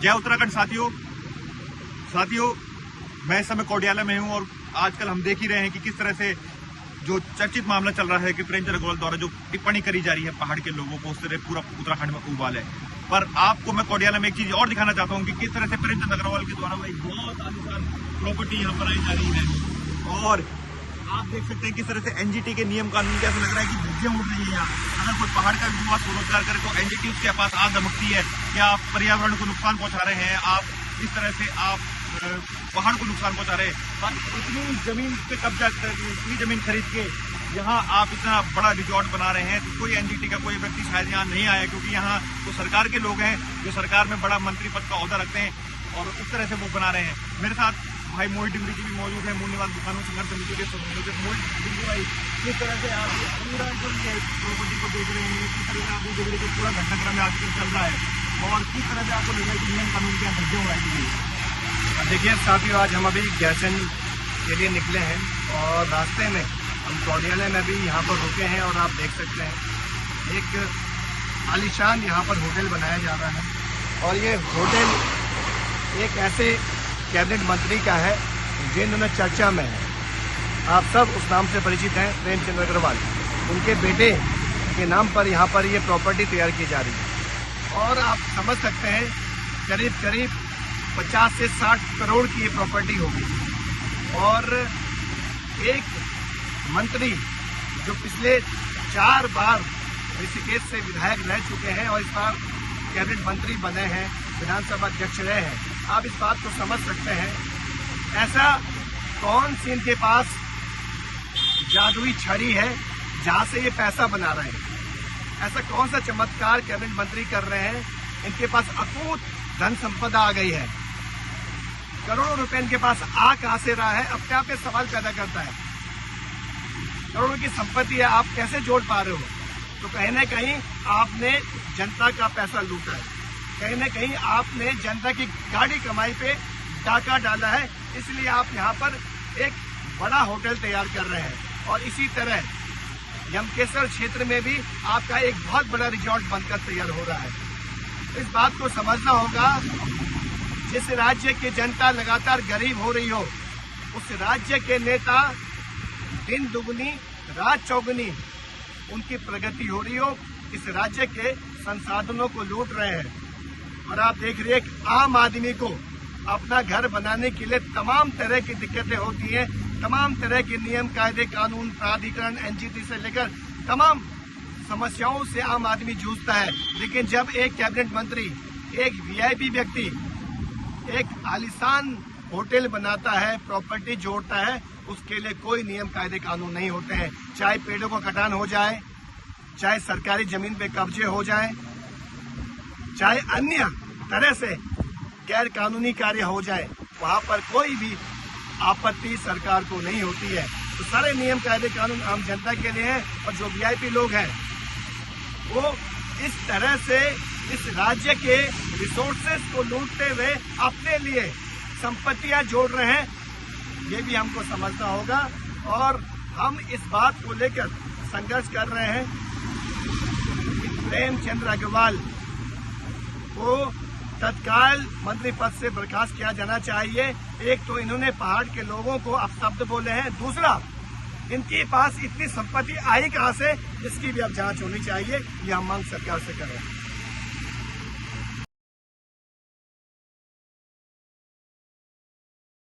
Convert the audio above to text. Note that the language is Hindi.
जय उत्तराखंड साथियों, मैं इस समय कोडियाला में हूं और आजकल हम देख ही रहे हैं कि किस तरह से जो चर्चित मामला चल रहा है कि प्रेमचंद अग्रवाल द्वारा जो टिप्पणी करी जा रही है पहाड़ के लोगों को, उस तरह पूरा उत्तराखंड में उबाल है। पर आपको मैं कोडियाला में एक चीज और दिखाना चाहता हूं कि किस तरह से प्रेमचंद अग्रवाल के द्वारा एक बहुत आलीशान प्रॉपर्टी यहाँ पर आई जा रही है। और आप देख सकते हैं किस तरह से एनजीटी के नियम कानून के ऐसा लग रहा है कि धज्जियां उड़ रही है यहाँ। अगर कोई पहाड़ का युवा स्वरोजगार करे तो एनजीटी उसके पास आग धमकती है कि आप पर्यावरण को नुकसान पहुंचा रहे हैं, आप इस तरह से आप पहाड़ को नुकसान पहुंचा रहे हैं। पर इतनी जमीन पे कब्जा इतनी जमीन खरीद के यहाँ आप इतना बड़ा रिजॉर्ट बना रहे हैं तो कोई एनजीटी का कोई व्यक्ति शायद यहाँ नहीं आया, क्योंकि यहाँ तो सरकार के लोग हैं जो सरकार में बड़ा मंत्री पद का ओहदा रखते हैं और उस तरह से वो बना रहे हैं। मेरे साथ भाई मोहित डिमरी जी भी मौजूद है, मूल निवास दुकानों संघर्ष समिति के संयोजक मोहित डिमरी भाई, किस तरह से आप पूरा जो ये प्रॉपर्टी को देख रहे हैं, किस तरह से आप देख रहे हैं कि पूरा घटनाक्रम में आजकल चल रहा है और किस तरह से आपको लग रहा है कि नियम कानून के यहाँ धज्जियां उड़ाई? देखिए साथियों, आज हम अभी गैरसैंण के लिए निकले हैं और रास्ते में हम कोडियाला में भी यहाँ पर रुके हैं और आप देख सकते हैं एक आलीशान यहाँ पर होटल बनाया जा रहा है। और ये होटल एक ऐसे कैबिनेट मंत्री का है जिन्होंने चर्चा में है। आप सब उस नाम से परिचित हैं, प्रेमचंद अग्रवाल। उनके बेटे के नाम पर यहाँ पर ये प्रॉपर्टी तैयार की जा रही है और आप समझ सकते हैं करीब 50 से 60 करोड़ की ये प्रॉपर्टी होगी। और एक मंत्री जो पिछले 4 बार ऋषिकेश से विधायक रह चुके हैं और इस बार कैबिनेट मंत्री बने हैं, विधानसभा अध्यक्ष रहे हैं, आप इस बात को समझ सकते हैं ऐसा कौन सी इनके पास जादुई छड़ी है जहां से ये पैसा बना रहे हैं। ऐसा कौन सा चमत्कार कैबिनेट मंत्री कर रहे हैं, इनके पास अकूत धन संपदा आ गई है। करोड़ों रुपए इनके पास आ कहां से रहा है, अपने आप में सवाल पैदा करता है। करोड़ों की संपत्ति है, आप कैसे जोड़ पा रहे हो? तो कहीं ना कहीं आपने जनता का पैसा लूटा है, कहीं ना कहीं आपने जनता की गाड़ी कमाई पे डाका डाला है, इसलिए आप यहाँ पर एक बड़ा होटल तैयार कर रहे हैं। और इसी तरह यमकेश्वर क्षेत्र में भी आपका एक बहुत बड़ा रिजॉर्ट बनकर तैयार हो रहा है। इस बात को समझना होगा, जिस राज्य की जनता लगातार गरीब हो रही हो, उस राज्य के नेता दिन दुगनी रात चौगुनी उनकी प्रगति हो रही हो, इस राज्य के संसाधनों को लूट रहे हैं। और आप देख रहे हैं आम आदमी को अपना घर बनाने के लिए तमाम तरह की दिक्कतें होती हैं, तमाम तरह के नियम कायदे कानून प्राधिकरण एनजीटी से लेकर तमाम समस्याओं से आम आदमी जूझता है। लेकिन जब एक कैबिनेट मंत्री, एक वीआईपी व्यक्ति एक आलीशान होटल बनाता है, प्रॉपर्टी जोड़ता है, उसके लिए कोई नियम कायदे कानून नहीं होते हैं। चाहे पेड़ों का कटान हो जाए, चाहे सरकारी जमीन पे कब्जे हो जाए, चाहे अन्य तरह से गैर कानूनी कार्य हो जाए, वहां पर कोई भी आपत्ति सरकार को नहीं होती है। तो सारे नियम कायदे कानून आम जनता के लिए हैं और जो वीआईपी लोग हैं वो इस तरह से इस राज्य के रिसोर्सेज को लूटते हुए अपने लिए संपत्तियां जोड़ रहे हैं, ये भी हमको समझना होगा। और हम इस बात को लेकर संघर्ष कर रहे हैं कि प्रेमचंद अग्रवाल को तत्काल मंत्री पद से बर्खास्त किया जाना चाहिए। एक तो इन्होंने पहाड़ के लोगों को अपशब्द बोले हैं, दूसरा इनके पास इतनी संपत्ति आई कहां से, इसकी भी अब जांच होनी चाहिए। ये हम मांग सरकार से कर रहे हैं।